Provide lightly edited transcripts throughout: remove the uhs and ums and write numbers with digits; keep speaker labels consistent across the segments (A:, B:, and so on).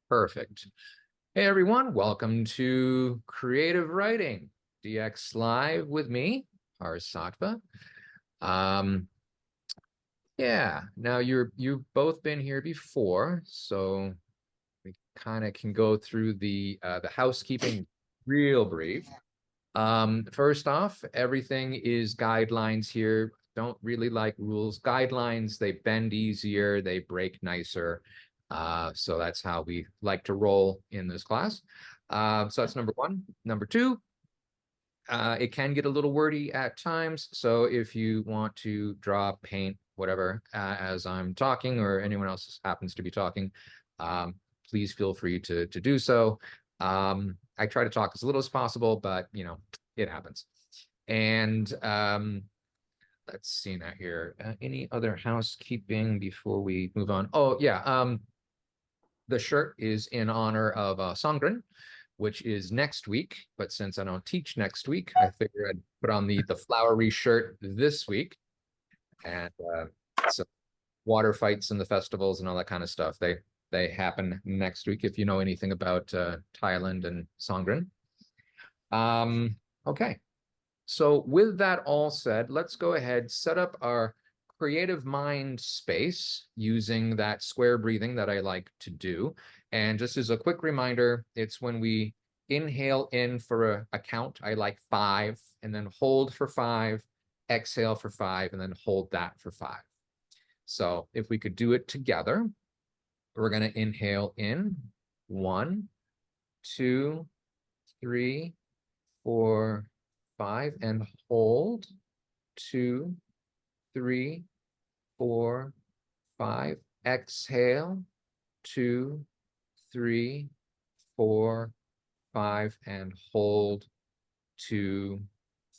A: Perfect. Hey everyone, welcome to Creative Writing DX Live with me, Parz Sattva. Um, yeah, now you've both been here before, so we kind of can go through the housekeeping real brief. First off, everything is guidelines here. Don't really like rules. Guidelines, they bend easier, they break nicer. So that's how we like to roll in this class. So that's number one. Number two, it can get a little wordy at times. So if you want to draw, paint, whatever, as I'm talking or anyone else happens to be talking, please feel free to do so. I try to talk as little as possible, but it happens. And let's see now here. Any other housekeeping before we move on? Oh yeah, the shirt is in honor of Songren, which is next week. But since I don't teach next week, I figured I'd put on the flowery shirt this week. And so water fights and the festivals and all that kind of stuff, they happen next week if you know anything about Thailand and Songren. Okay. So with that all said, let's go ahead, set up our creative mind space using that square breathing that I like to do. And just as a quick reminder, it's when we inhale in for a count, I like 5, and then hold for 5, exhale for 5, and then hold that for 5. So if we could do it together, we're going to inhale in 1, 2, 3, 4, 5, and hold 2, 3, 4, 5. Exhale 2, 3, 4, 5, and hold 2,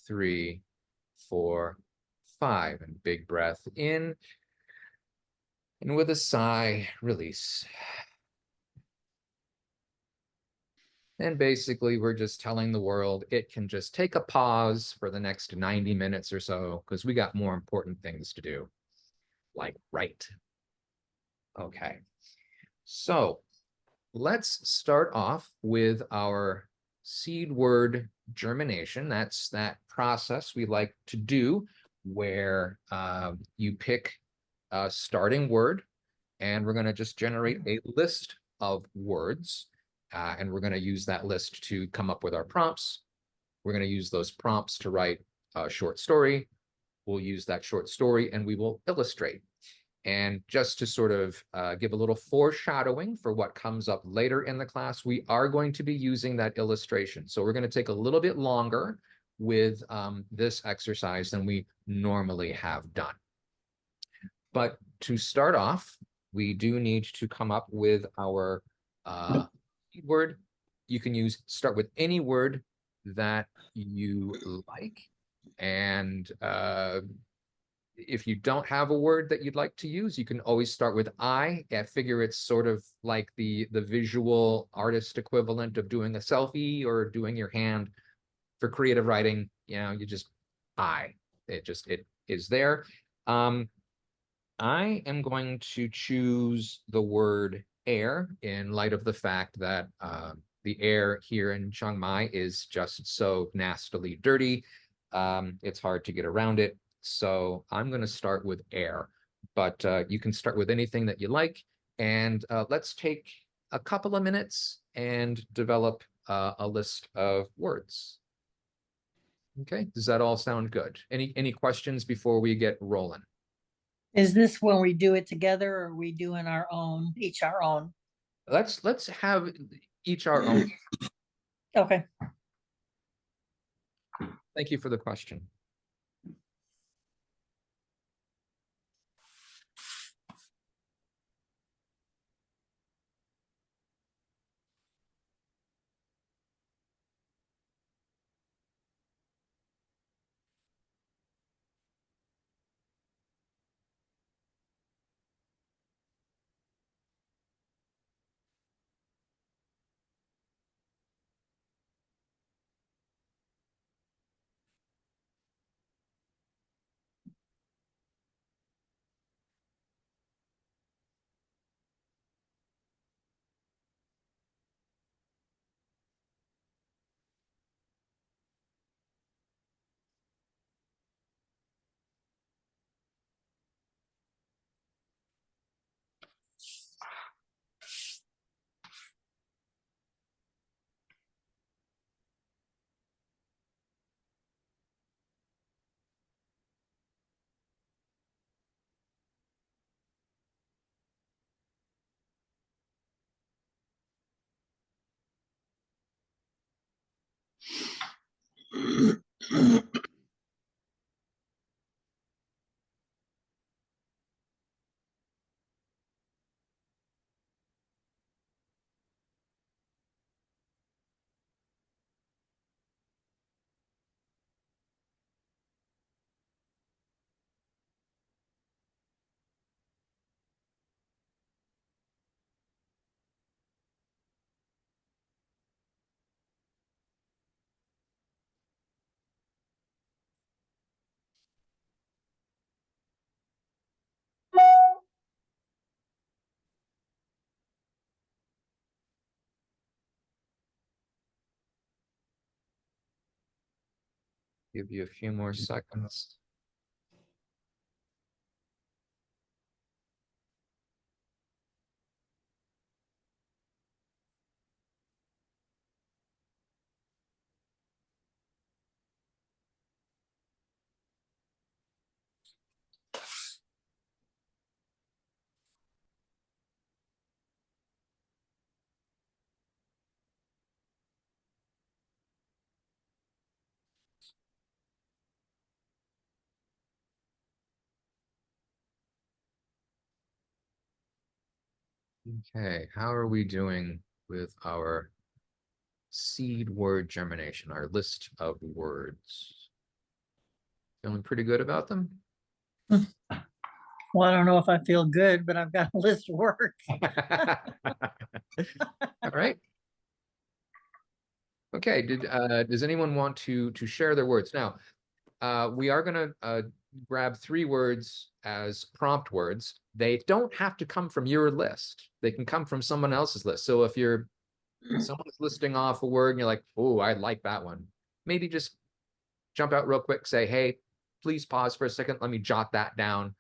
A: 3, 4, 5. And big breath in. And with a sigh, release. And basically, we're just telling the world it can just take a pause for the next 90 minutes or so, because we got more important things to do, like write. Okay, so let's start off with our seed word germination. That's that process we like to do where you pick a starting word, and we're going to just generate a list of words. And we're going to use that list to come up with our prompts. We're going to use those prompts to write a short story. We'll use that short story and we will illustrate. And just to sort of give a little foreshadowing for what comes up later in the class, we are going to be using that illustration. So we're going to take a little bit longer with this exercise than we normally have done. But to start off, we do need to come up with our word. You can start with any word that you like. And if you don't have a word that you'd like to use, you can always start with I. I figure it's sort of like the visual artist equivalent of doing a selfie or doing your hand. For creative writing, you just I. It is there. I am going to choose the word air in light of the fact that the air here in Chiang Mai is just so nastily dirty. It's hard to get around it. So I'm going to start with air, but you can start with anything that you like. And let's take a couple of minutes and develop a list of words. Okay, does that all sound good? Any questions before we get rolling?
B: Is this when we do it together or are we doing our own, each our own?
A: Let's have each our own.
B: Okay.
A: Thank you for the question. Give you a few more seconds. Okay, how are we doing with our seed word germination, our list of words? Feeling pretty good about them?
B: Well, I don't know if I feel good, but I've got a list of words.
A: All right. Okay, does anyone want to share their words? Now, we are going to grab 3 words as prompt words. They don't have to come from your list. They can come from someone else's list. So if someone's listing off a word and you're like, oh, I like that one, maybe just jump out real quick, say, hey, please pause for a second. Let me jot that down.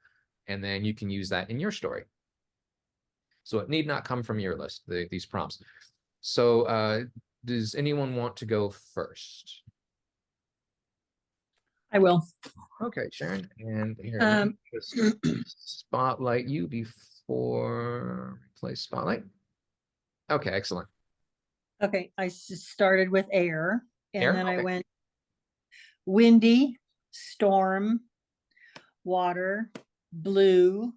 A: And then you can use that in your story. So it need not come from your list, these prompts. So does anyone want to go first?
B: I will.
A: Okay, Sharon, and here, let me just spotlight you before replace spotlight. Okay, excellent.
B: Okay, I started with air, and
A: Air?
B: then I
A: Okay.
B: went windy, storm, water, blue,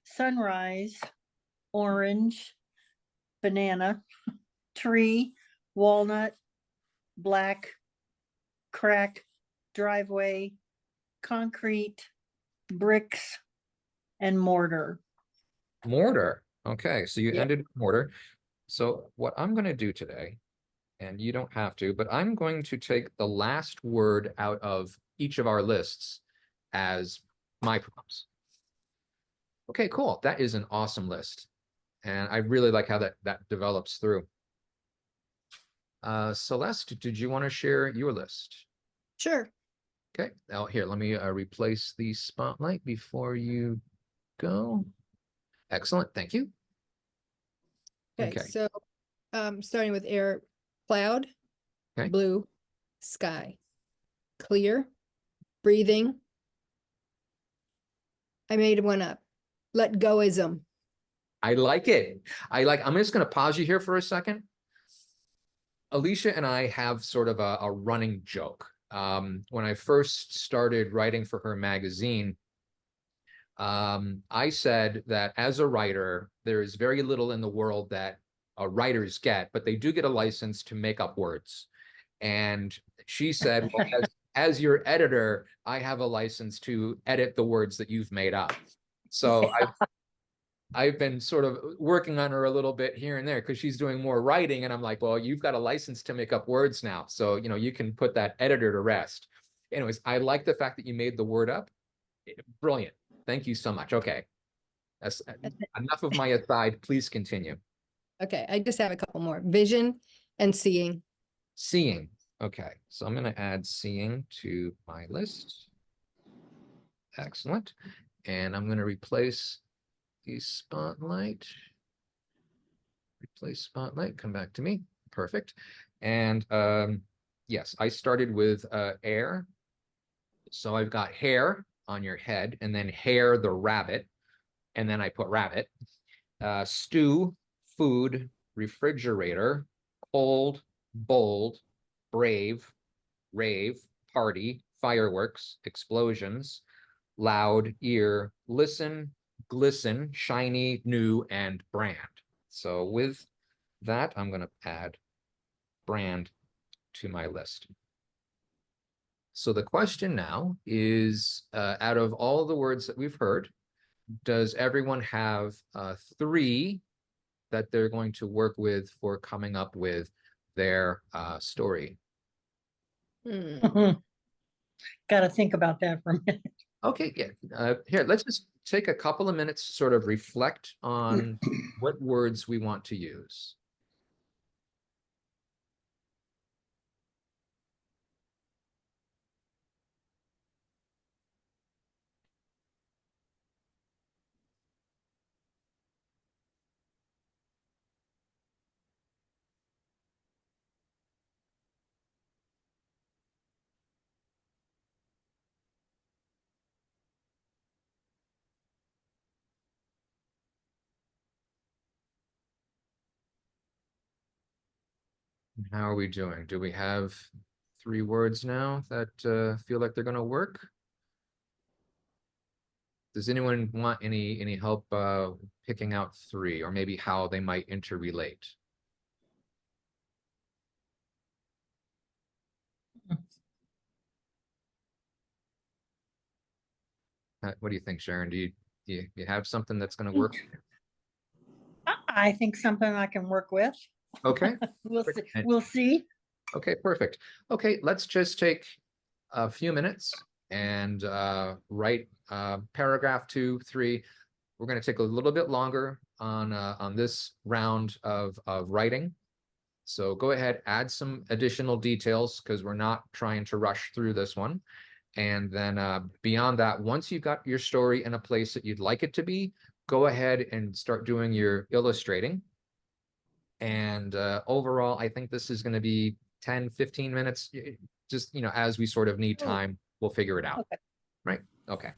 B: sunrise, orange, banana, tree, walnut, black, crack, driveway, concrete, bricks, and mortar.
A: Mortar. Okay, so you
B: Yep.
A: ended with mortar. So what I'm going to do today, and you don't have to, but I'm going to take the last word out of each of our lists as my prompts. Okay, cool. That is an awesome list. And I really like how that develops through. Celeste, did you want to share your list?
C: Sure.
A: Okay, now here, let me replace the spotlight before you go. Excellent, thank you.
C: Okay,
A: Okay.
C: so starting with air, cloud,
A: Okay.
C: blue, sky, clear, breathing. I made one up. Let goism.
A: I like it. I'm just going to pause you here for a second. Alicia and I have sort of a running joke. When I first started writing for her magazine, I said that as a writer, there is very little in the world that writers get, but they do get a license to make up words. And she said, well, as your editor, I have a license to edit the words that you've made up. So
B: Yeah.
A: I've been sort of working on her a little bit here and there because she's doing more writing. And I'm like, well, you've got a license to make up words now. So, you can put that editor to rest. Anyways, I like the fact that you made the word up. Brilliant. Thank you so much. Okay. That's enough of my aside. Please continue.
C: Okay, I just have a couple more. Vision and seeing.
A: Seeing. Okay. So I'm going to add seeing to my list. Excellent. And I'm going to replace the spotlight. Replace spotlight. Come back to me. Perfect. And yes, I started with air. So I've got hair on your head, and then hair the rabbit, and then I put rabbit. Stew, food, refrigerator, cold, bold, brave, rave, party, fireworks, explosions, loud, ear, listen, glisten, shiny, new, and brand. So with that, I'm going to add brand to my list. So the question now is, out of all the words that we've heard, does everyone have 3 that they're going to work with for coming up with their story?
C: Hmm.
B: Got to think about that for a minute.
A: Okay, yeah. Here, let's just take a couple of minutes to sort of reflect on what words we want to use. How are we doing? Do we have 3 words now that feel like they're going to work? Does anyone want any help picking out 3, or maybe how they might interrelate? What do you think, Sharon? Do you have something that's going to work?
B: I think something I can work with.
A: Okay.
B: We'll see.
A: And-
B: We'll see.
A: Okay, perfect. Okay, let's just take a few minutes and write paragraph 2, 3. We're going to take a little bit longer on this round of writing. So go ahead, add some additional details because we're not trying to rush through this one. And then beyond that, once you've got your story in a place that you'd like it to be, go ahead and start doing your illustrating. And overall, I think this is going to be 10, 15 minutes. Just, as we sort of need time, we'll figure it out.
B: Okay.
A: Right? Okay.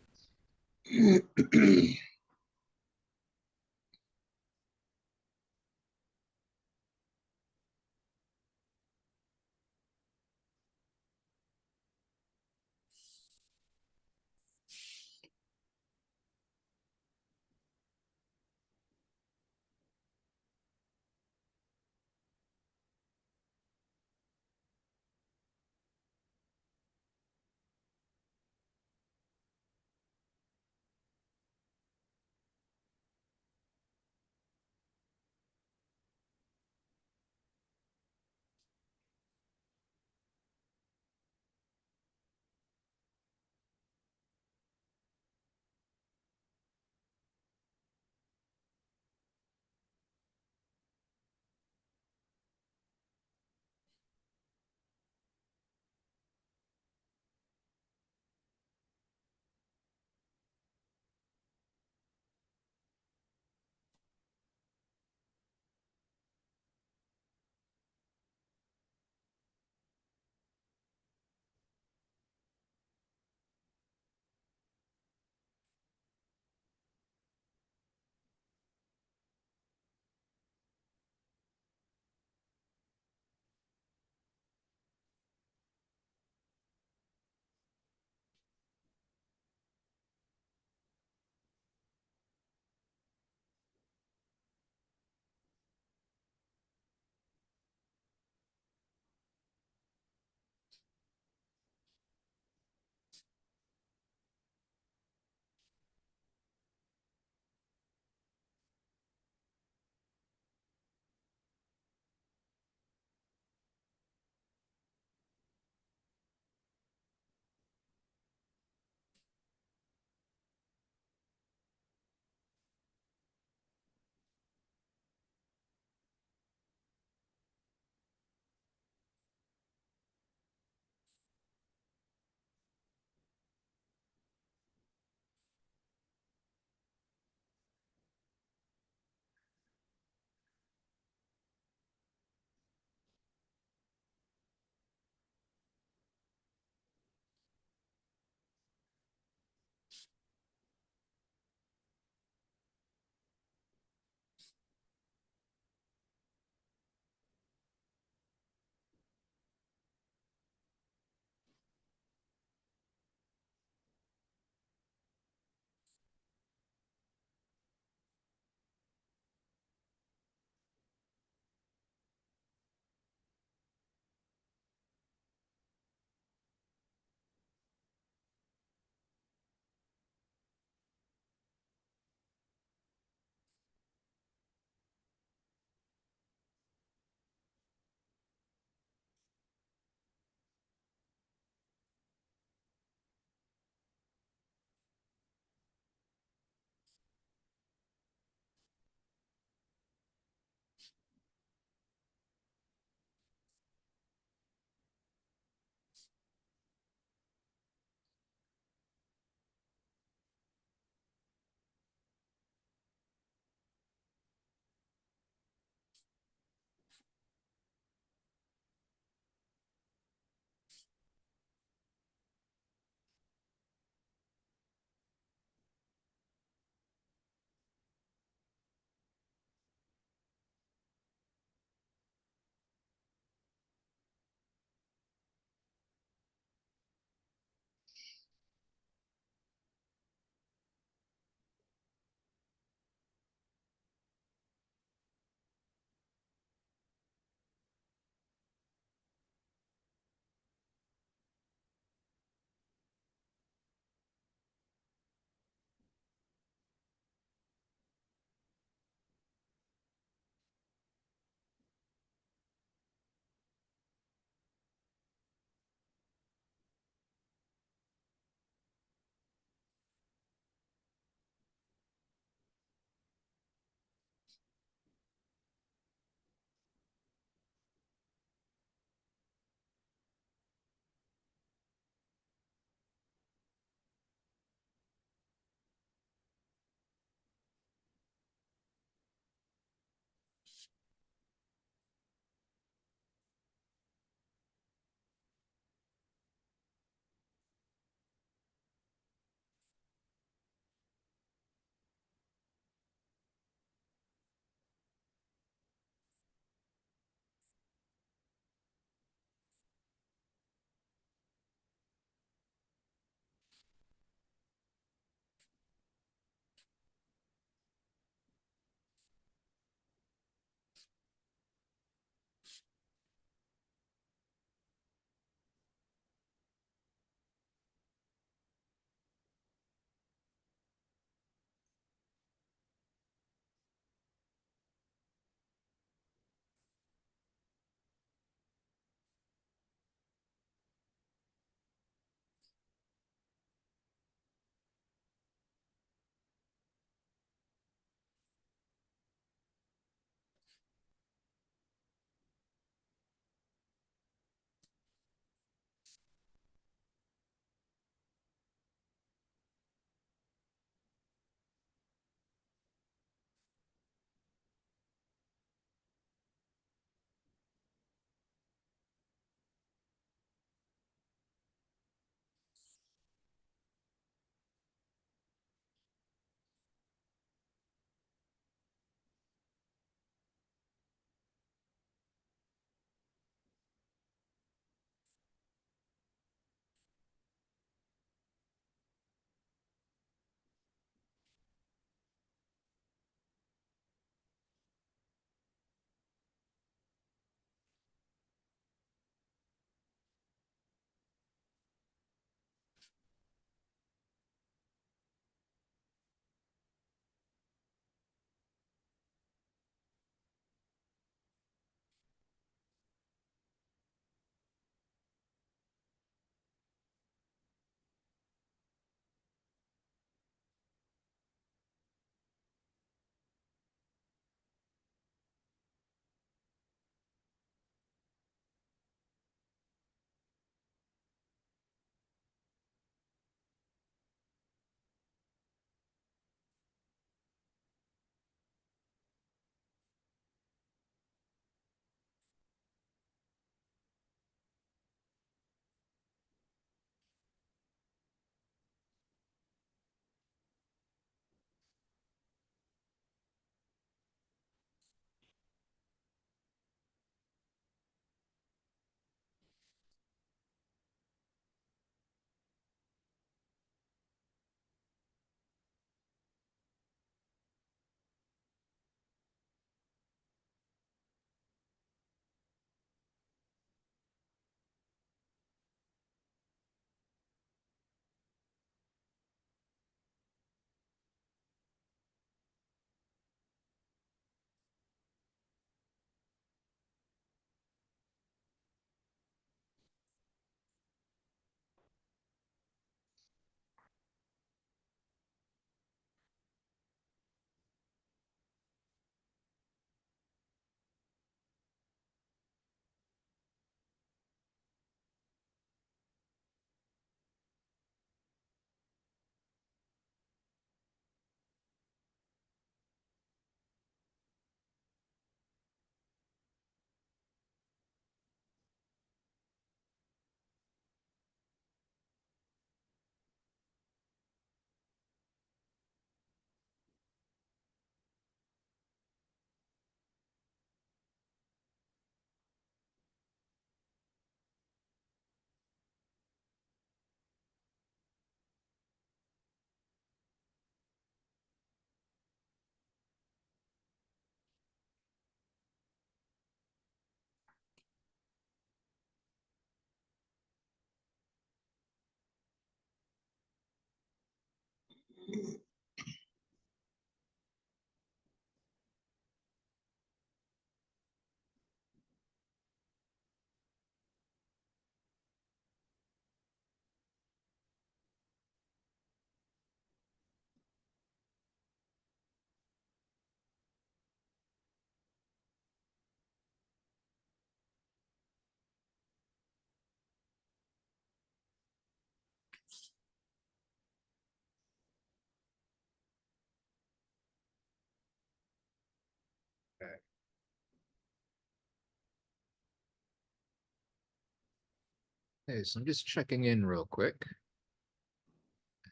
A: Okay, so I'm just checking in real quick.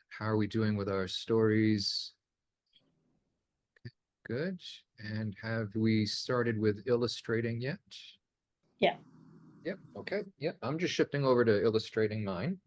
A: How are we doing with our stories? Good. And have we started with illustrating yet?
B: Yeah.
A: Yep. Okay. Yep. I'm just shifting over to illustrating mine.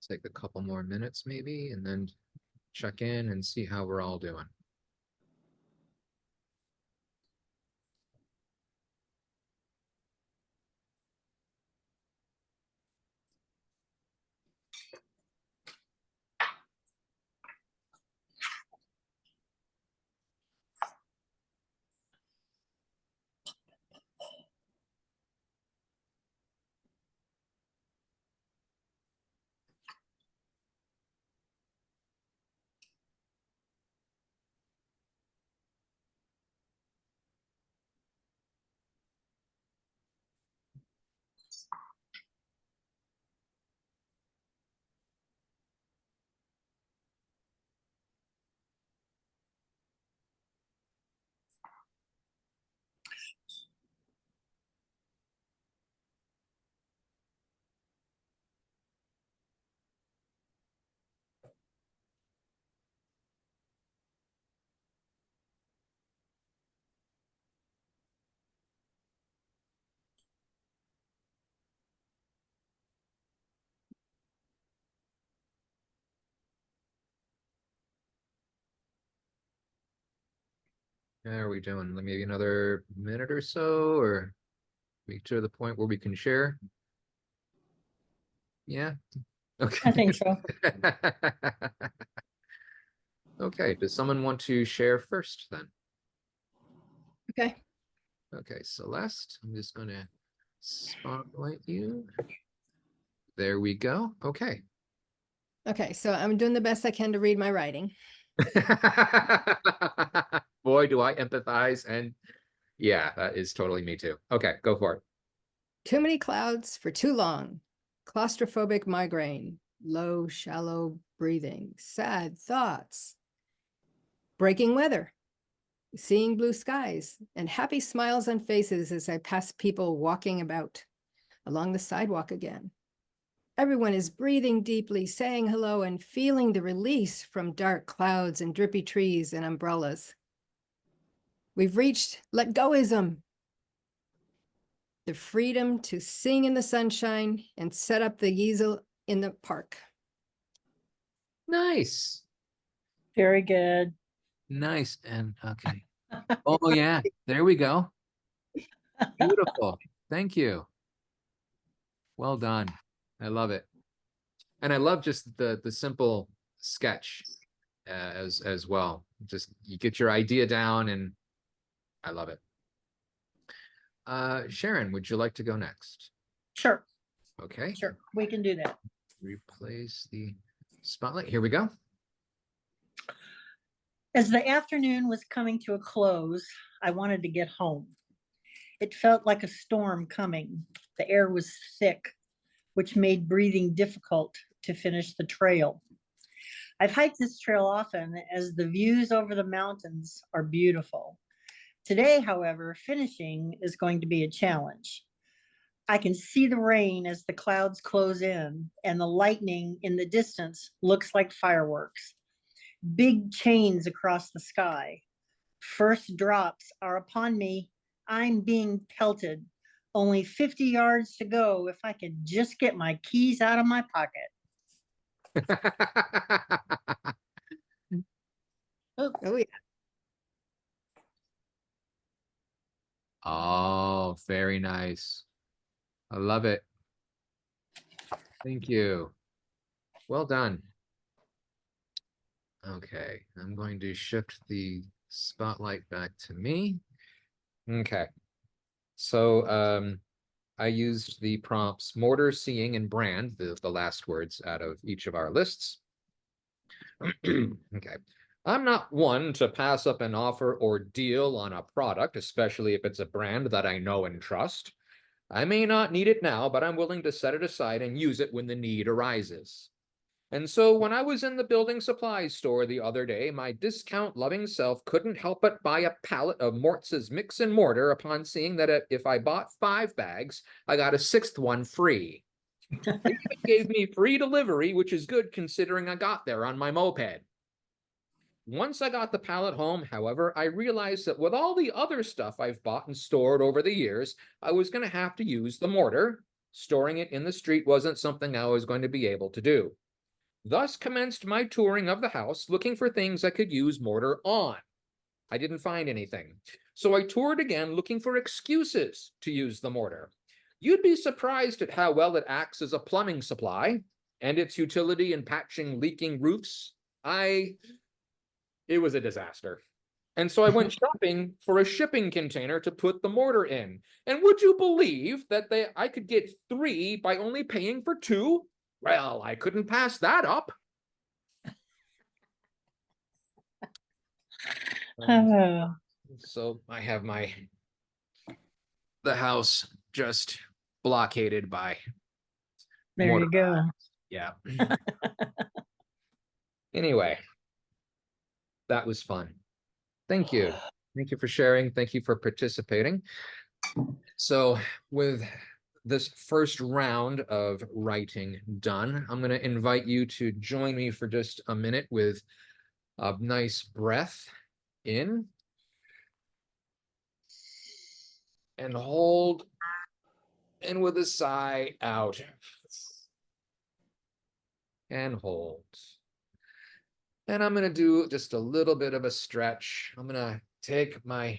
A: Take a couple more minutes maybe, and then check in and see how we're all doing. How are we doing? Maybe another minute or so, or we to the point where we can share? Yeah. Okay.
B: I think so.
A: Okay, does someone want to share first then?
C: Okay.
A: Okay, Celeste, I'm just gonna spotlight you. There we go. Okay.
C: Okay. So I'm doing the best I can to read my writing.
A: Boy, do I empathize. And yeah, that is totally me too. Okay, go for it.
C: Too many clouds for too long. Claustrophobic migraine. Low, shallow breathing. Sad thoughts. Breaking weather. Seeing blue skies and happy smiles on faces as I pass people walking about along the sidewalk again. Everyone is breathing deeply, saying hello, and feeling the release from dark clouds and drippy trees and umbrellas. We've reached let goism, the freedom to sing in the sunshine and set up the easel in the park.
A: Nice.
B: Very good.
A: Nice. And okay. Oh yeah, there we go. Beautiful. Thank you. Well done. I love it. And I love just the simple sketch as well. Just you get your idea down and I love it. Sharon, would you like to go next?
B: Sure,
A: Okay.
B: sure. We can do that.
A: Replace the spotlight. Here we go.
B: As the afternoon was coming to a close, I wanted to get home. It felt like a storm coming. The air was thick, which made breathing difficult to finish the trail. I've hiked this trail often as the views over the mountains are beautiful. Today, however, finishing is going to be a challenge. I can see the rain as the clouds close in, and the lightning in the distance looks like fireworks. Big chains across the sky. First drops are upon me. I'm being pelted. Only 50 yards to go if I could just get my keys out of my pocket.
C: Oh, yeah.
A: Oh, very nice. I love it. Thank you. Well done. Okay, I'm going to shift the spotlight back to me. Okay. So I used the prompts mortar, seeing, and brand, the last words out of each of our lists. Okay. I'm not one to pass up an offer or deal on a product, especially if it's a brand that I know and trust. I may not need it now, but I'm willing to set it aside and use it when the need arises. And so when I was in the building supplies store the other day, my discount-loving self couldn't help but buy a pallet of Mortz's mix and mortar upon seeing that if I bought 5 bags, I got a 6th one free. They even gave me free delivery, which is good considering I got there on my moped. Once I got the pallet home, however, I realized that with all the other stuff I've bought and stored over the years, I was going to have to use the mortar. Storing it in the street wasn't something I was going to be able to do. Thus commenced my touring of the house, looking for things I could use mortar on. I didn't find anything. So I toured again, looking for excuses to use the mortar. You'd be surprised at how well it acts as a plumbing supply and its utility in patching leaking roofs. It was a disaster. And so I went shopping for a shipping container to put the mortar in. And would you believe that I could get 3 by only paying for 2? Well, I couldn't pass that up.
B: Oh,
A: So I have the house just blockaded by
B: there
A: mortar.
B: you go.
A: Yeah. Anyway, that was fun. Thank you. Thank you for sharing. Thank you for participating. So with this first round of writing done, I'm going to invite you to join me for just a minute with a nice breath in and hold, and with a sigh out and hold. And I'm going to do just a little bit of a stretch. I'm going to take my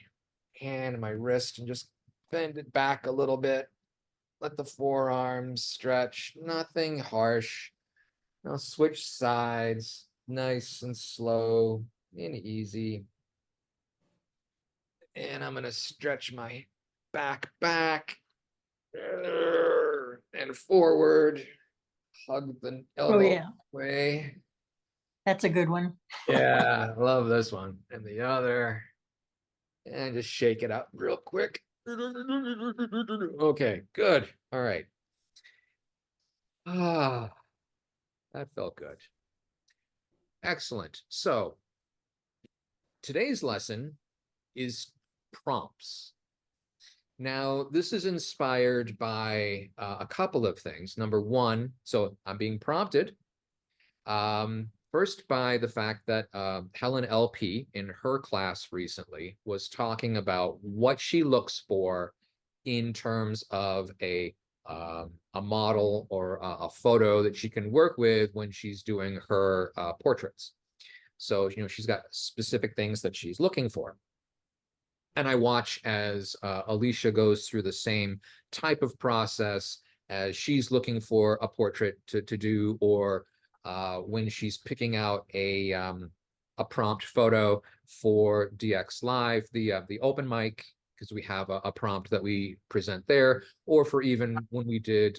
A: hand, my wrist, and just bend it back a little bit. Let the forearms stretch, nothing harsh, I'll switch sides, nice and slow and easy. And I'm gonna stretch my back and forward, hug the
B: Oh,
A: elbow
B: yeah,
A: way.
B: that's a good one.
A: Yeah, I love this one. And the other, and just shake it up real quick. Okay, good. All right. Ah, that felt good. Excellent. So today's lesson is prompts. Now, this is inspired by a couple of things. Number one, so I'm being prompted first by the fact that Helen LP in her class recently was talking about what she looks for in terms of a model or a photo that she can work with when she's doing her portraits. So, she's got specific things that she's looking for. And I watch as Alicia goes through the same type of process as she's looking for a portrait to do, or when she's picking out a prompt photo for DX Live, the open mic, because we have a prompt that we present there, or for even when we did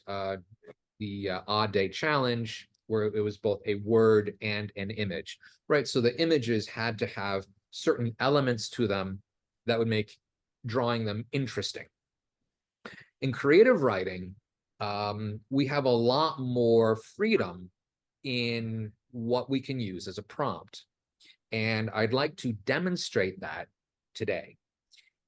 A: the Odd Day Challenge, where it was both a word and an image, right? So the images had to have certain elements to them that would make drawing them interesting. In creative writing, we have a lot more freedom in what we can use as a prompt. And I'd like to demonstrate that today.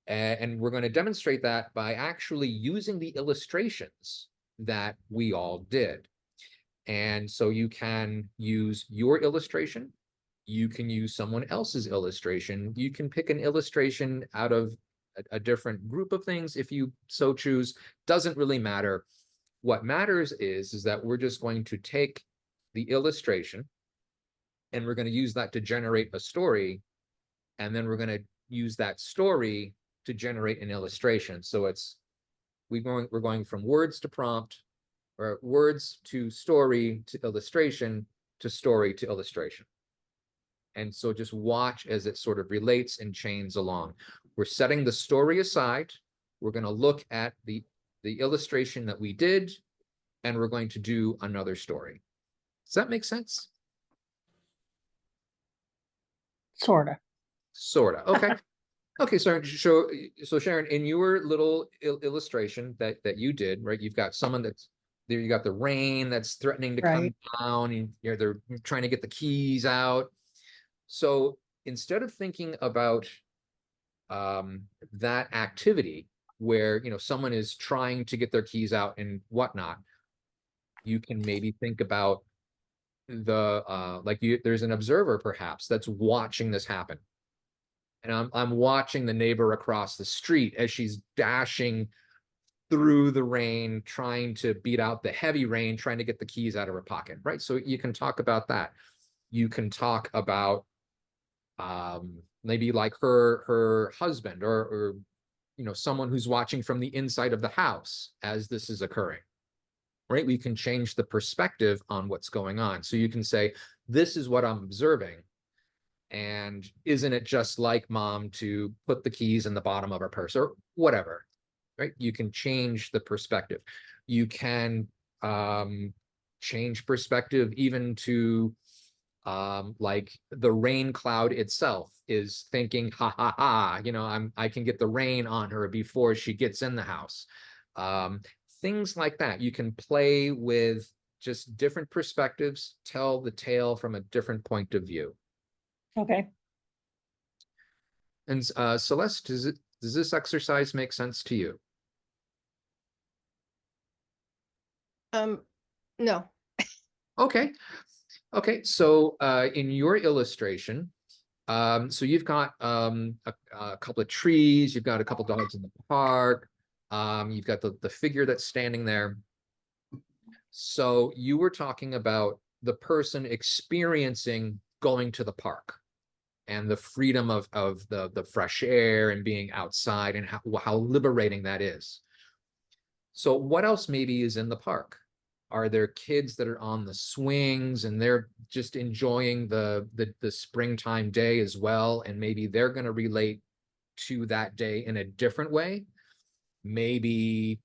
A: And we're going to demonstrate that by actually using the illustrations that we all did. And so you can use your illustration. You can use someone else's illustration. You can pick an illustration out of a different group of things if you so choose. Doesn't really matter. What matters is that we're just going to take the illustration and we're going to use that to generate a story. And then we're going to use that story to generate an illustration. So we're going from words to prompt, or words to story to illustration to story to illustration. And so just watch as it sort of relates and chains along. We're setting the story aside. We're going to look at the illustration that we did, and we're going to do another story. Does that make sense?
B: Sorta.
A: Sorta. Okay. Okay, so Sharon, in your little illustration that you did, right? You've got someone that's there. You got the rain that's threatening to come
B: Right.
A: down, and they're trying to get the keys out. So instead of thinking about that activity where someone is trying to get their keys out and whatnot, you can maybe think about there's an observer perhaps that's watching this happen. And I'm watching the neighbor across the street as she's dashing through the rain, trying to beat out the heavy rain, trying to get the keys out of her pocket, right? So you can talk about that. You can talk about maybe like her husband or someone who's watching from the inside of the house as this is occurring, right? We can change the perspective on what's going on. So you can say, this is what I'm observing. And isn't it just like mom to put the keys in the bottom of her purse or whatever, right? You can change the perspective. You can change perspective even to like the rain cloud itself is thinking, ha ha ha, I can get the rain on her before she gets in the house. Things like that. You can play with just different perspectives, tell the tale from a different point of view.
B: Okay.
A: And Celeste, does this exercise make sense to you?
C: No.
A: Okay. Okay. So in your illustration, so you've got a couple of trees, you've got a couple dogs in the park, you've got the figure that's standing there. So you were talking about the person experiencing going to the park and the freedom of the fresh air and being outside and how liberating that is. So what else maybe is in the park? Are there kids that are on the swings and they're just enjoying the springtime day as well? And maybe they're going to relate to that day in a different way. Maybe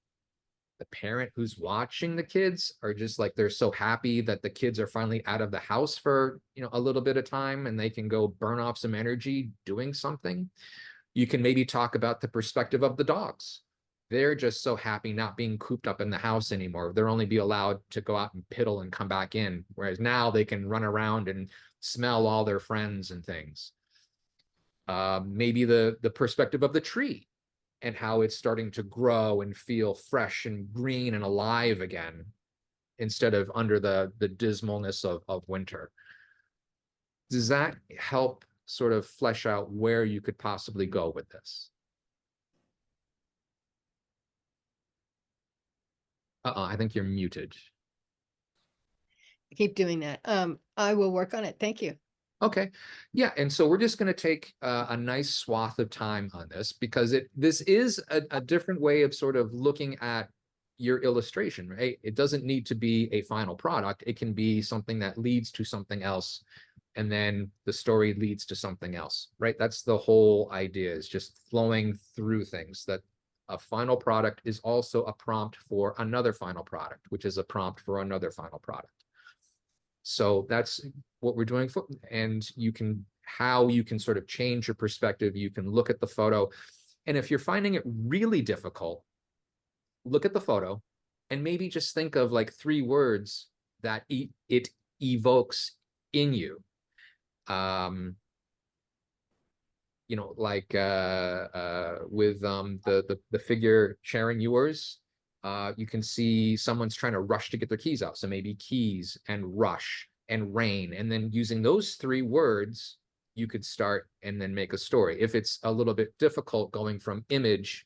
A: the parent who's watching the kids are just like, they're so happy that the kids are finally out of the house for, a little bit of time and they can go burn off some energy doing something. You can maybe talk about the perspective of the dogs. They're just so happy not being cooped up in the house anymore. They're only be allowed to go out and piddle and come back in. Whereas now they can run around and smell all their friends and things. Maybe the perspective of the tree and how it's starting to grow and feel fresh and green and alive again, instead of under the dismalness of winter. Does that help sort of flesh out where you could possibly go with this? I think you're muted.
C: I keep doing that. I will work on it. Thank you.
A: Okay. Yeah. And so we're just going to take a nice swath of time on this because this is a different way of sort of looking at your illustration, right? It doesn't need to be a final product. It can be something that leads to something else. And then the story leads to something else, right? That's the whole idea, is just flowing through things. That a final product is also a prompt for another final product, which is a prompt for another final product. So that's what we're doing for, and how you can sort of change your perspective. You can look at the photo. And if you're finding it really difficult, look at the photo and maybe just think of like 3 words that it evokes in you. Like with the figure sharing yours, you can see someone's trying to rush to get their keys out. So maybe keys and rush and rain. And then using those 3 words, you could start and then make a story. If it's a little bit difficult going from image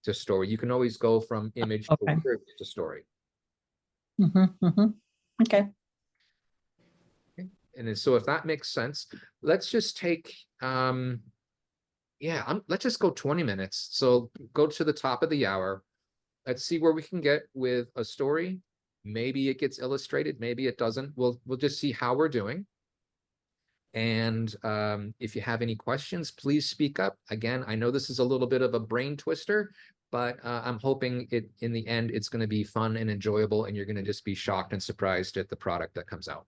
A: to story, you can always go from image
B: Okay.
A: to words to story.
B: Okay.
A: And so if that makes sense, let's just take, let's just go 20 minutes. So go to the top of the hour. Let's see where we can get with a story. Maybe it gets illustrated, maybe it doesn't. We'll just see how we're doing. And if you have any questions, please speak up. Again, I know this is a little bit of a brain twister, but I'm hoping in the end, it's going to be fun and enjoyable, and you're going to just be shocked and surprised at the product that comes out.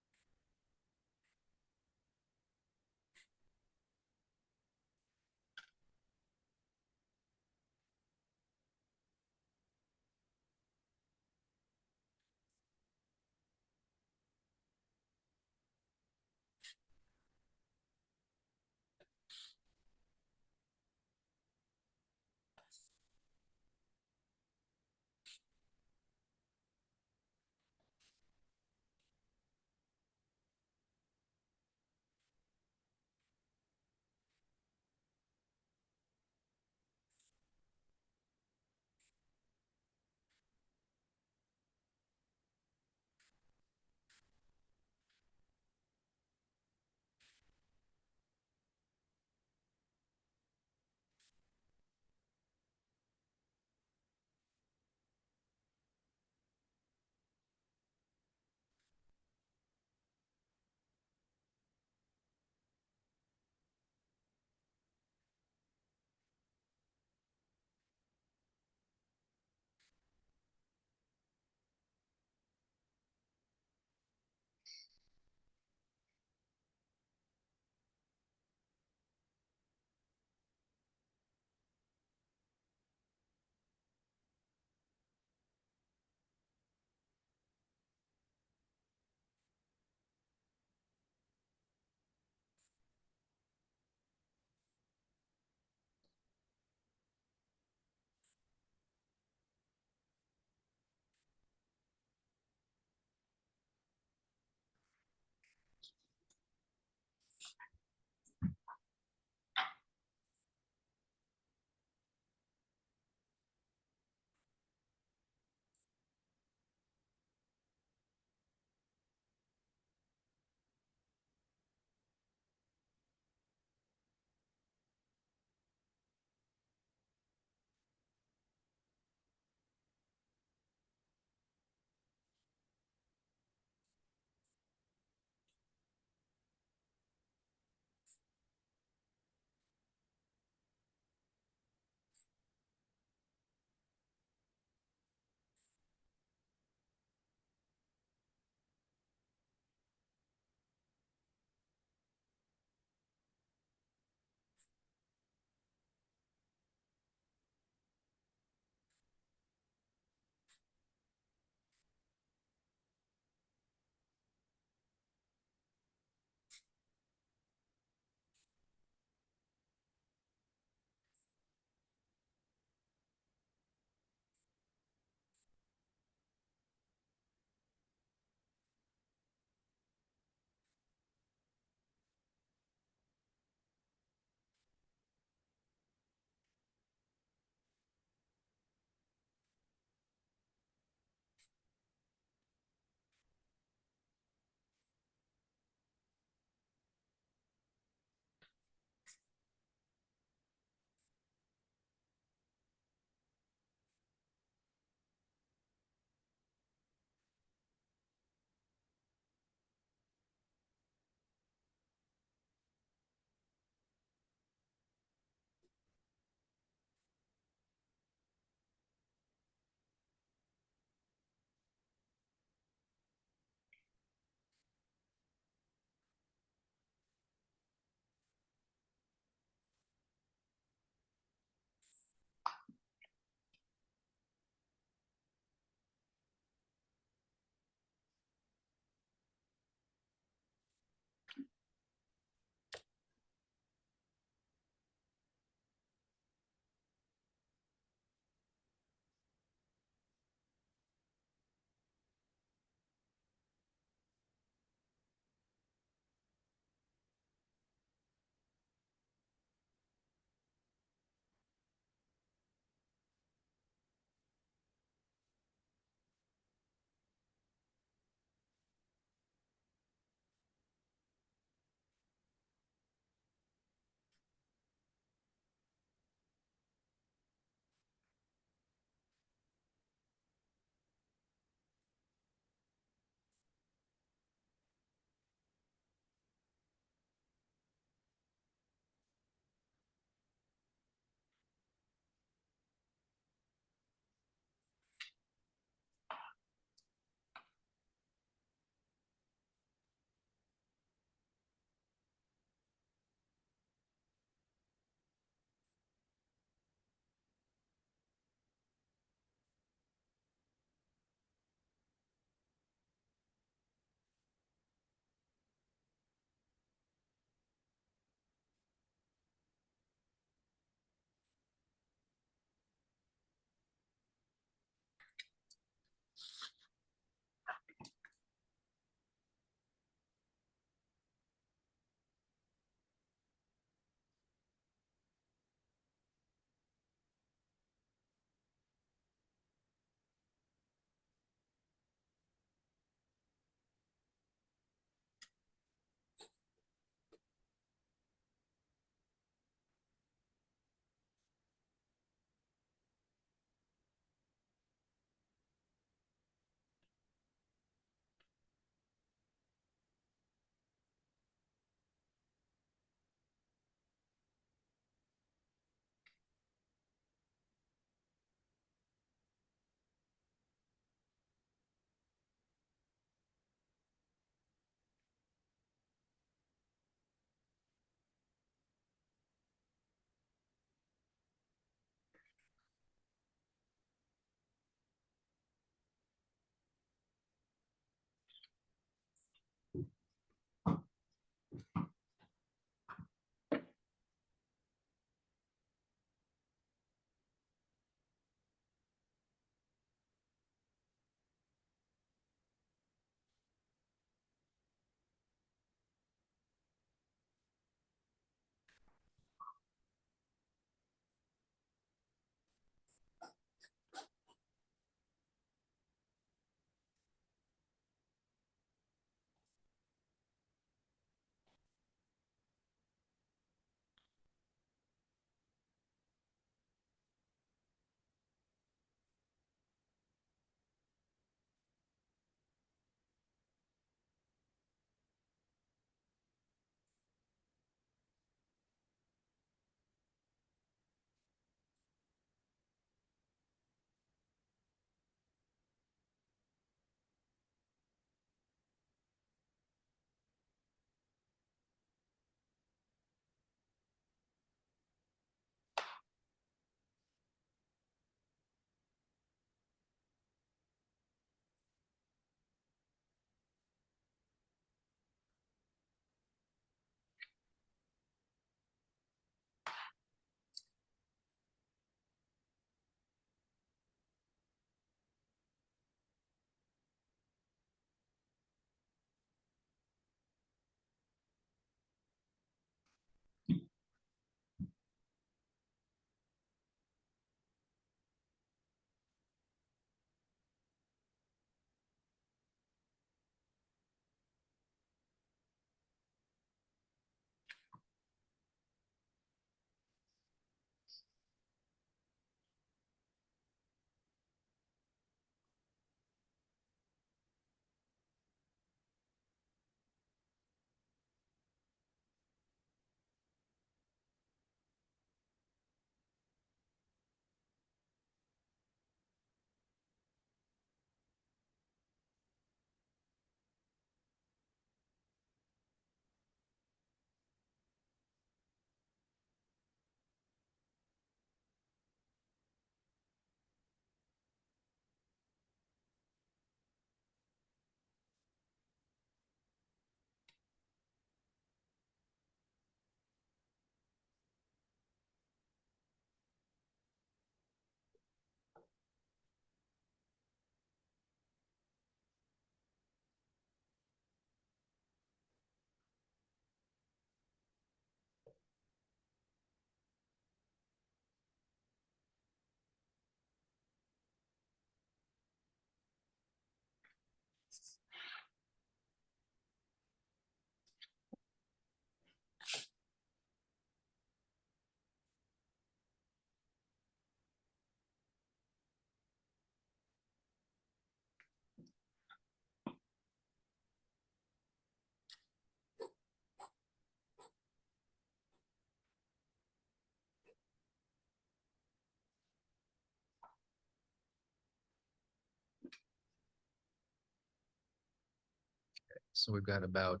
A: So we've got about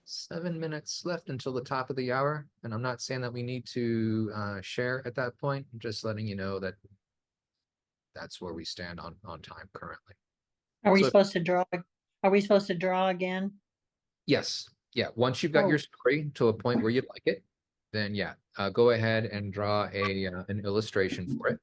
A: 7 minutes left until the top of the hour. And I'm not saying that we need to share at that point. I'm just letting you know that that's where we stand on time currently.
B: Are we
A: So-
B: supposed to draw? Are we supposed to draw again?
A: Yes. Yeah. Once you've got your
B: Oh.
A: story to a point where you like it, then yeah, go ahead and draw an illustration for it.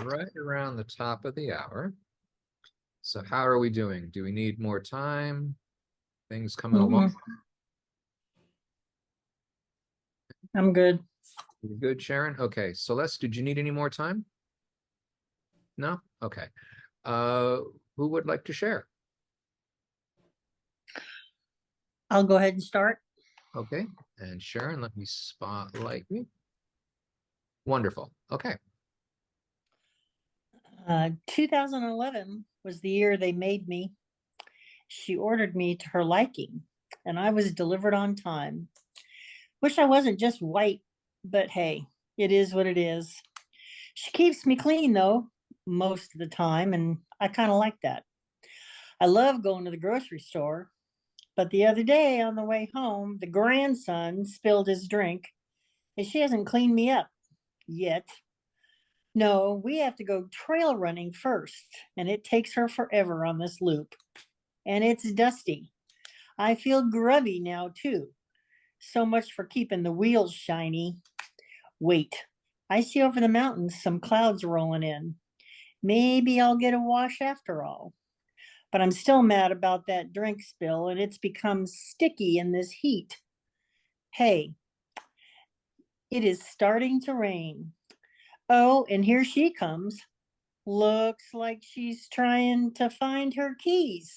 A: right around the top of the hour. So how are we doing? Do we need more time? Things coming along?
B: I'm good.
A: You good, Sharon? Okay, Celeste, did you need any more time? No? Okay. Uh, who would like to share?
B: I'll go ahead and start.
A: Okay, and Sharon, let me spotlight you. Wonderful. Okay.
B: 2011 was the year they made me. She ordered me to her liking, and I was delivered on time. Wish I wasn't just white, but hey, it is what it is. She keeps me clean though, most of the time, and I kind of like that. I love going to the grocery store, but the other day on the way home, the grandson spilled his drink, and she hasn't cleaned me up yet. No, we have to go trail running first, and it takes her forever on this loop. And it's dusty. I feel grubby now, too. So much for keeping the wheels shiny. Wait, I see over the mountains some clouds rolling in. Maybe I'll get a wash after all. But I'm still mad about that drink spill, and it's become sticky in this heat. Hey, it is starting to rain. Oh, and here she comes. Looks like she's trying to find her keys.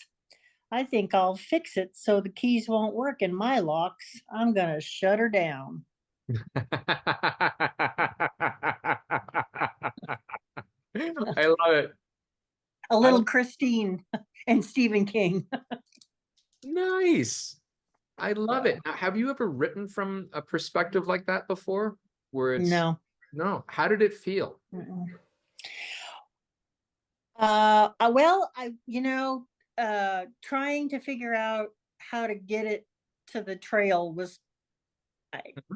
B: I think I'll fix it so the keys won't work in my locks. I'm gonna shut her down.
A: I love it.
B: A little Christine and Stephen King.
A: Nice. I love it. Now, have you ever written from a perspective like that before? Where it's
B: No.
A: no, how did it feel?
B: Well, trying to figure out how to get it to the trail was,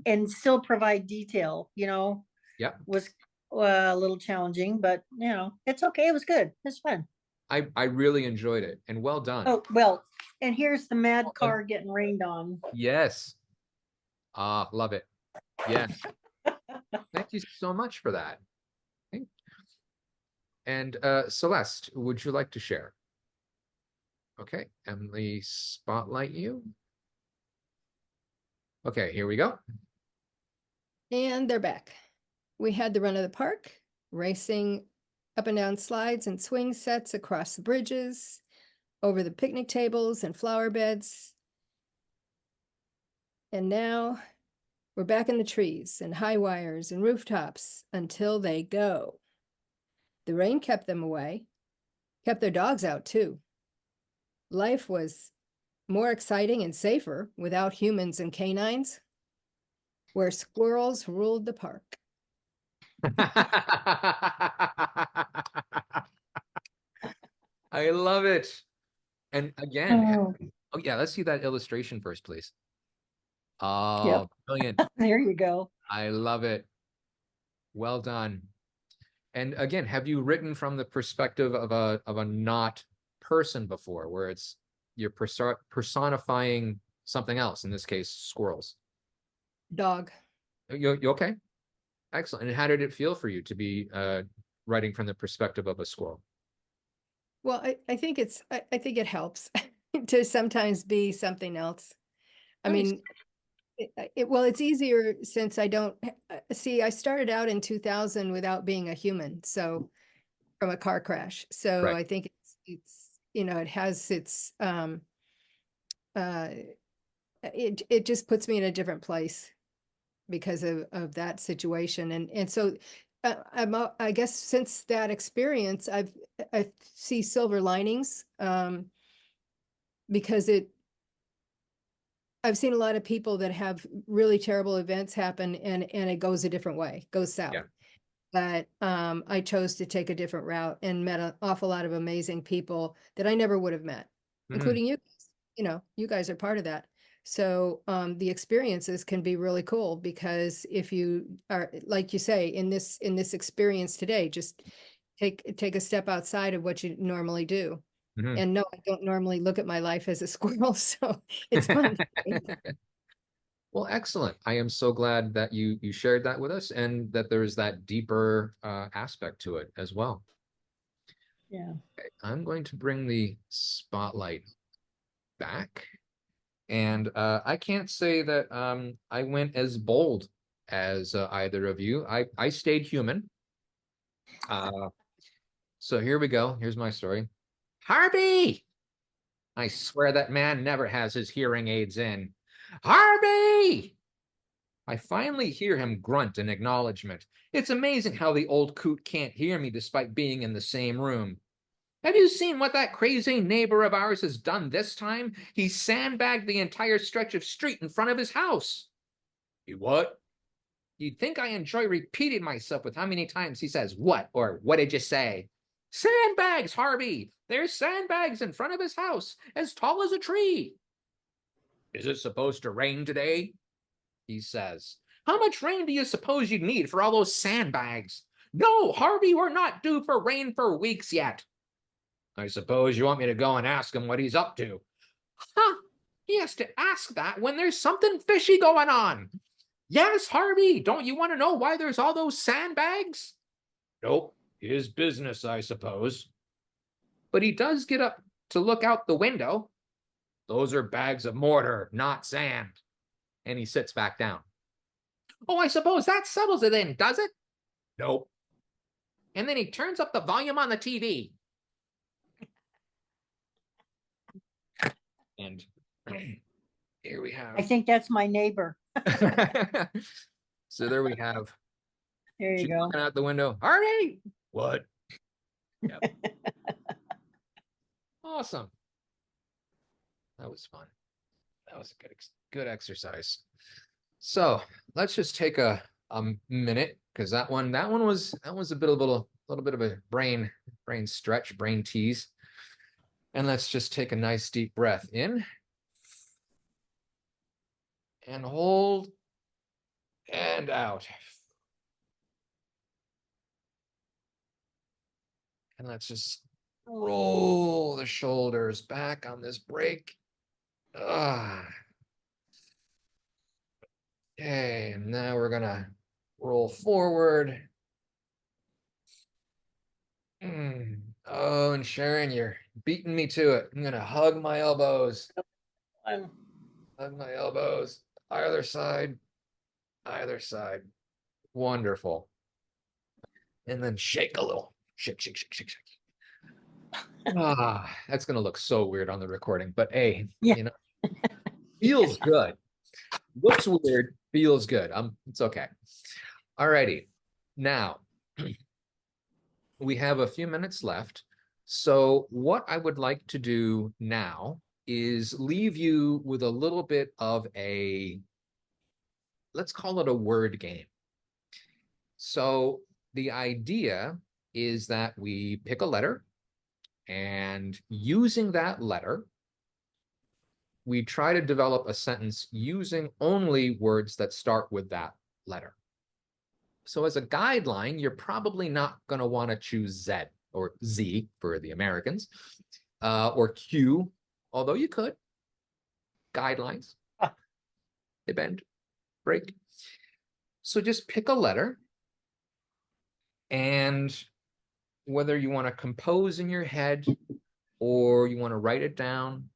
B: and still provide detail,
A: Yep.
B: was a little challenging, but it's okay. It was good. It's fun.
A: I really enjoyed it, and well done.
B: Oh, well, and here's the mad car getting rained on.
A: Yes. Love it. Yes. Thank you so much for that. Okay. And Celeste, would you like to share? Okay, Emily, spotlight you. Okay, here we go.
C: And they're back. We had the run of the park, racing up and down slides and swing sets across the bridges, over the picnic tables and flower beds. And now we're back in the trees and high wires and rooftops until they go. The rain kept them away, kept their dogs out too. Life was more exciting and safer without humans and canines, where squirrels ruled the park.
A: I love it. And again,
B: Oh,
A: oh yeah, let's see that illustration first, please. Oh,
B: yep.
A: brilliant.
B: There you go.
A: I love it. Well done. And again, have you written from the perspective of a not person before, where it's you're personifying something else, in this case, squirrels?
C: Dog.
A: You okay? Excellent. And how did it feel for you to be writing from the perspective of a squirrel?
C: Well, I think I think it helps to sometimes be something else. I
A: Nice.
C: mean, well, it's easier since I don't see, I started out in 2000 without being a human. So from a car crash. So
A: Right.
C: I think it's, it has its, it just puts me in a different place because of that situation. And so I guess since that experience, I see silver linings, because I've seen a lot of people that have really terrible events happen and it goes a different way, goes south.
A: Yeah.
C: But I chose to take a different route and met an awful lot of amazing people that I never would have met, including you. You guys are part of that. So the experiences can be really cool, because if you are, like you say, in this experience today, just take a step outside of what you normally do. And no, I don't normally look at my life as a squirrel, so it's fun.
A: Well, excellent. I am so glad that you shared that with us and that there's that deeper aspect to it as well.
B: Yeah.
A: I'm going to bring the spotlight back. And I can't say that I went as bold as either of you. I stayed human. So here we go. Here's my story. Harvey! I swear that man never has his hearing aids in. Harvey! I finally hear him grunt in acknowledgement. It's amazing how the old coot can't hear me despite being in the same room. Have you seen what that crazy neighbor of ours has done this time? He sandbagged the entire stretch of street in front of his house. You what? You'd think I enjoy repeating myself with how many times he says what or what did you say? Sandbags, Harvey! There's sandbags in front of his house, as tall as a tree. Is it supposed to rain today? He says. How much rain do you suppose you'd need for all those sandbags? No, Harvey, we're not due for rain for weeks yet. I suppose you want me to go and ask him what he's up to. Huh, he has to ask that when there's something fishy going on. Yes, Harvey, don't you want to know why there's all those sandbags? Nope, his business, I suppose. But he does get up to look out the window. Those are bags of mortar, not sand. And he sits back down. Oh, I suppose that settles it then, does it? Nope. And then he turns up the volume on the TV. And here we have.
B: I think that's my neighbor.
A: So there we have.
B: There you
A: She's
B: go.
A: looking out the window. Harvey! What? Yep. Awesome. That was fun. That was a good exercise. So let's just take a minute because that one was a little bit of a brain stretch, brain tease. And let's just take a nice deep breath in and hold and out. And let's just roll the shoulders back on this break. Okay, and now we're gonna roll forward. Oh, and Sharon, you're beating me to it. I'm gonna hug my elbows. Hug my elbows. Either side. Either side. Wonderful. And then shake a little. Shake, shake, shake, shake, shake. That's gonna look so weird on the recording, but hey,
B: Yeah.
A: you know, feels good. Looks weird, feels good. It's okay. All righty. Now, we have a few minutes left. So what I would like to do now is leave you with a little bit of a, let's call it a word game. So the idea is that we pick a letter, and using that letter, we try to develop a sentence using only words that start with that letter. So as a guideline, you're probably not going to want to choose Z or Z for the Americans, or Q, although you could. Guidelines. They bend, break. So just pick a letter, and whether you want to compose in your head or you want to write it down,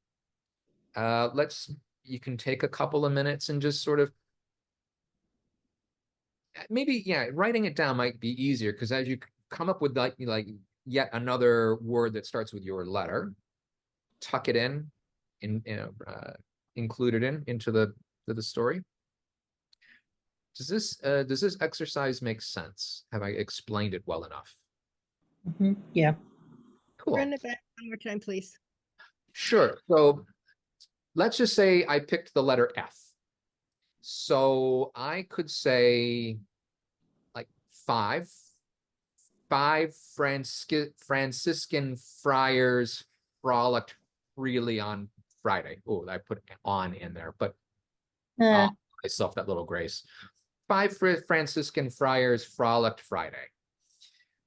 A: you can take a couple of minutes and just sort of maybe, yeah, writing it down might be easier because as you come up with like yet another word that starts with your letter, tuck it in, include it into the story. Does this exercise make sense? Have I explained it well enough?
B: Yeah.
A: Cool.
C: Run it back one more time, please.
A: Sure. So let's just say I picked the letter F. So I could say like five Franciscan friars frolicked freely on Friday. Oh, I put on in there, but myself that little grace. 5 Franciscan friars frolicked Friday.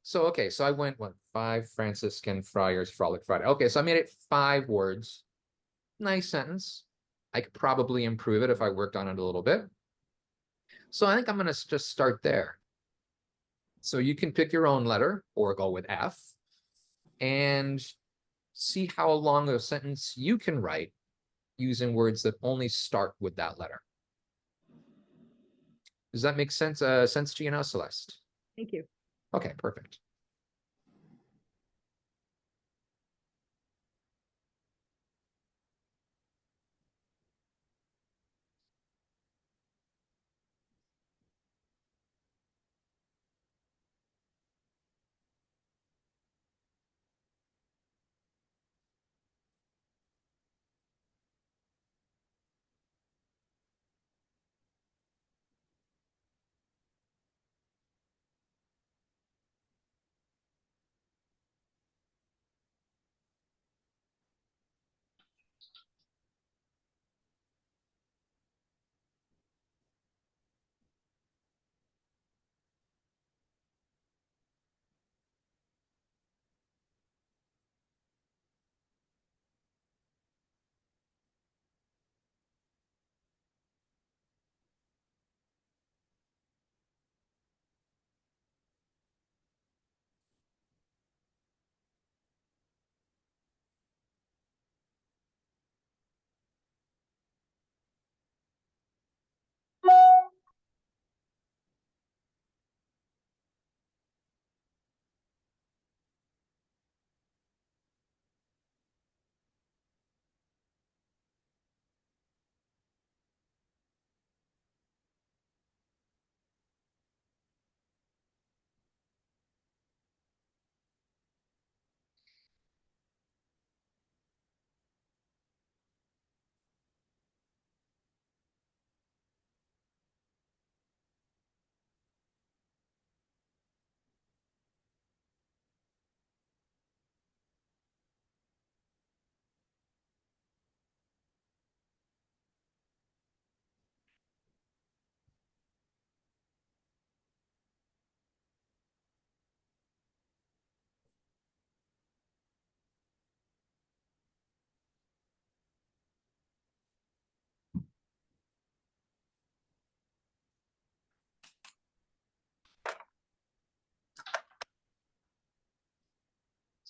A: So, okay, so I went, 5 Franciscan friars frolicked Friday. Okay, so I made it 5 words. Nice sentence. I could probably improve it if I worked on it a little bit. So I think I'm going to just start there. So you can pick your own letter or go with F and see how long a sentence you can write using words that only start with that letter. Does that make sense to you now, Celeste?
C: Thank you.
A: Okay, perfect.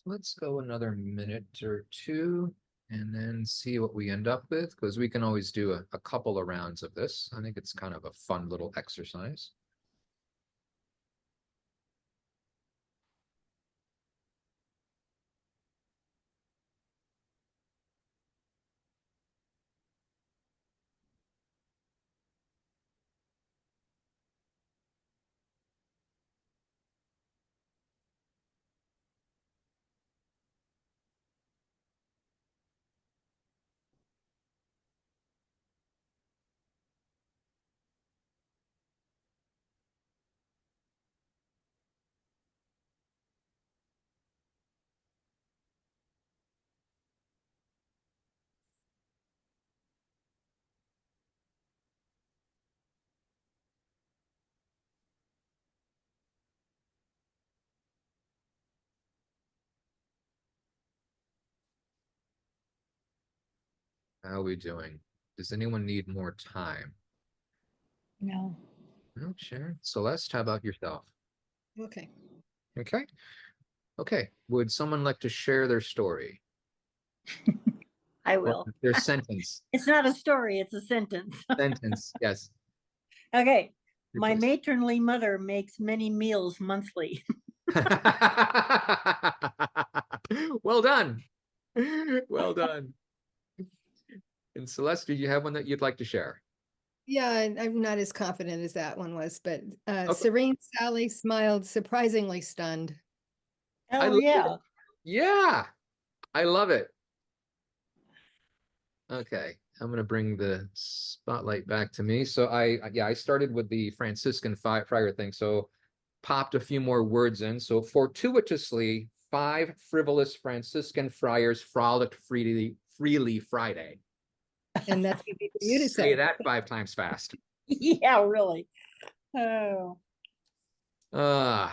A: So let's go another minute or two and then see what we end up with, because we can always do a couple of rounds of this. I think it's kind of a fun little exercise. How are we doing? Does anyone need more time?
B: No.
A: No, Sharon. Celeste, how about yourself?
C: Okay.
A: Okay. Okay. Would someone like to share their story?
B: I
A: Or
B: will.
A: their sentence?
B: It's not a story, it's a sentence.
A: Sentence, yes.
B: Okay.
A: Your
B: My
A: choice.
B: matronly mother makes many meals monthly.
A: Well done. Well done. And Celeste, do you have one that you'd like to share?
C: Yeah, I'm not as confident as that one was, but
A: Okay.
C: Serene Sally smiled, surprisingly stunned.
A: I
B: Oh,
A: love
B: yeah.
A: it. Yeah, I love it. Okay, I'm gonna bring the spotlight back to me. So I started with the Franciscan friar thing. So popped a few more words in. So fortuitously, 5 frivolous Franciscan friars frolicked freely Friday.
C: And that's easy for you to
A: Say
C: say.
A: that 5 times fast.
B: Yeah, really. Oh.
A: Uh,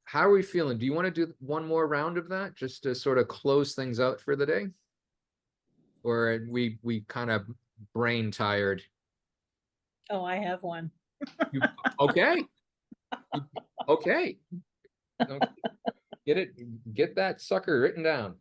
A: how are we feeling? Do you want to do one more round of that just to sort of close things out for the day? Or we kind of brain tired.
B: Oh, I have one.
A: You, okay. Okay. Get that sucker written down.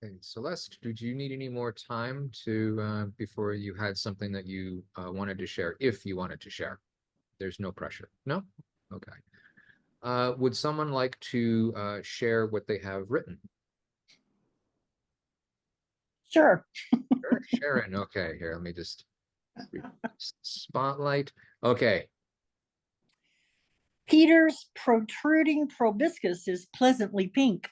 A: Okay, Celeste, did you need any more time to before you had something that you wanted to share, if you wanted to share? There's no pressure. No? Okay. Would someone like to share what they have written?
B: Sure.
A: Sure, Sharon. Okay, here, let me just spotlight. Okay.
B: Peter's protruding proboscis is pleasantly pink.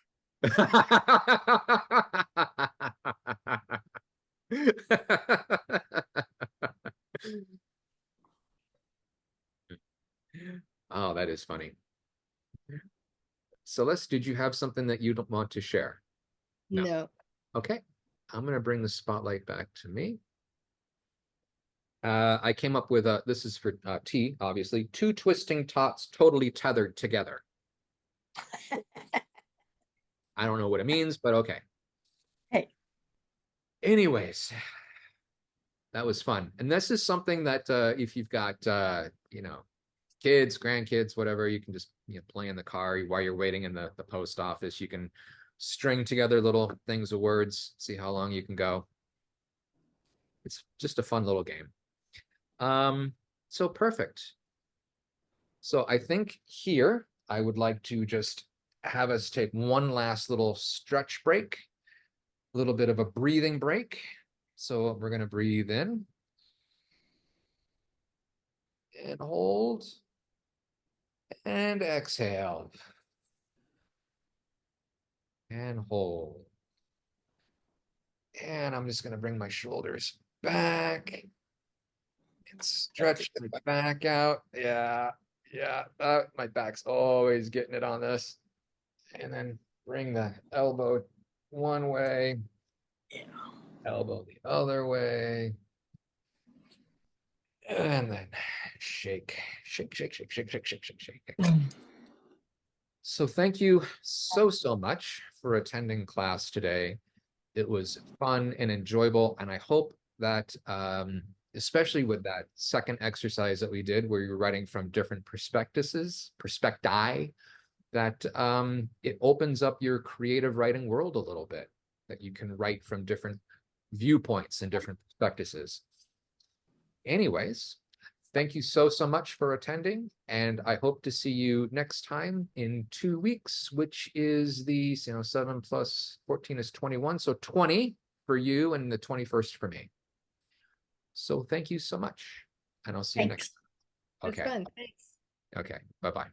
A: Oh, that is funny. Celeste, did you have something that you don't want to share? No.
C: No.
A: Okay, I'm going to bring the spotlight back to me. I came up with this is for T, obviously, two twisting tots totally tethered together. I don't know what it means, but okay.
B: Hey.
A: Anyways, that was fun. And this is something that if you've got, you know, kids, grandkids, whatever, you can just play in the car while you're waiting in the post office. You can string together little things of words, see how long you can go. It's just a fun little game. So perfect. So I think here I would like to just have us take one last little stretch break, a little bit of a breathing break. So we're going to breathe in and hold and exhale and hold. And I'm just going to bring my shoulders back and stretch my back out. Yeah, my back's always getting it on this. And then bring the elbow one way, elbow the other way. And then shake, shake, shake, shake, shake, shake, shake, shake, shake. So thank you so much for attending class today. It was fun and enjoyable, and I hope that especially with that second exercise that we did where you're writing from different perspectives, that it opens up your creative writing world a little bit, that you can write from different viewpoints and different perspectives. Anyways, thank you so much for attending, and I hope to see you next time in 2 weeks, which is the 7 plus 14 is 21, so 20 for you and the 21st for me. So thank you so much, and I'll see you next time.
C: That's fun. Thanks.
A: Okay, bye-bye.